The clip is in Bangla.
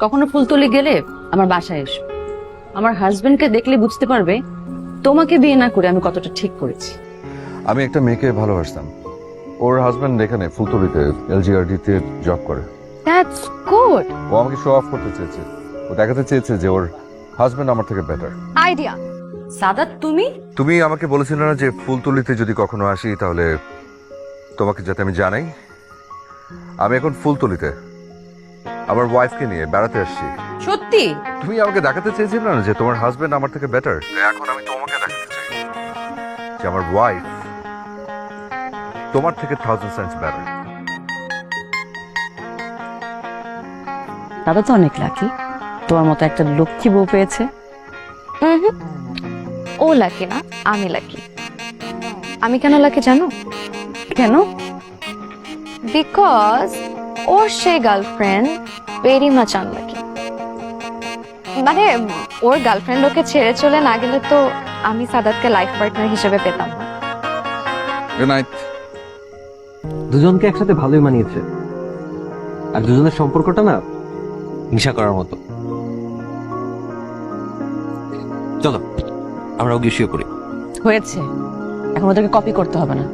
কখনো ফুলতলি গেলে আমার বাসায় এসো। আমার হাজবেন্ডকে দেখলে বুঝতে পারবে তোমাকে বিয়ে না করে আমি কতটা ঠিক করেছি। আমি একটা মেয়েকে ভালোবাসতাম। ওর হাজবেন্ড এখানে ফুলতলিতে এলজিআরডিতে জব করে। That's good. ও আমাকে শো অফ করতে চেয়েছে। ও দেখাতে চেয়েছে যে ওর হাজবেন্ড আমার থেকে বেটার। আইডিয়া। সাদাত তুমি তুমি আমাকে বলেছিলে না যে ফুলতলিতে যদি কখনো আসি তাহলে তোমাকে যাতে আমি জানাই। আমি এখন ফুলতলিতে আমার ওয়াইফকে নিয়ে বেড়াতে আসছি। সত্যি? তুমি আমাকে দেখাতে চেয়েছিলে না যে তোমার হাজবেন্ড আমার থেকে বেটার। এখন আমি তোমাকে দেখাতে চাই যে আমার ওয়াইফ তোমার থেকে 1000 টাইমস বেটার। দাদা তো অনেক লাকি, তোমার মতো একটা লক্ষ্মী বউ পেয়েছে। ও লাকি না, আমি লাকি। আমি কেন লাকি জানো? কেন? বিকজ ওর সেই গার্লফ্রেন্ড ভেরি মাচ আনলাকি। মানে ওর গার্লফ্রেন্ড ওকে ছেড়ে চলে না গেলে তো আমি সাদাতকে লাইফ পার্টনার হিসেবে পেতাম না। Good night. দুজনকে একসাথে ভালোই মানিয়েছে, আর দুজনের সম্পর্কটা না হিংসা করার মতো। চলো আমরা গিয়ে শুয়ে পড়ি। হয়েছে, এখন ওদেরকে কপি করতে হবে না।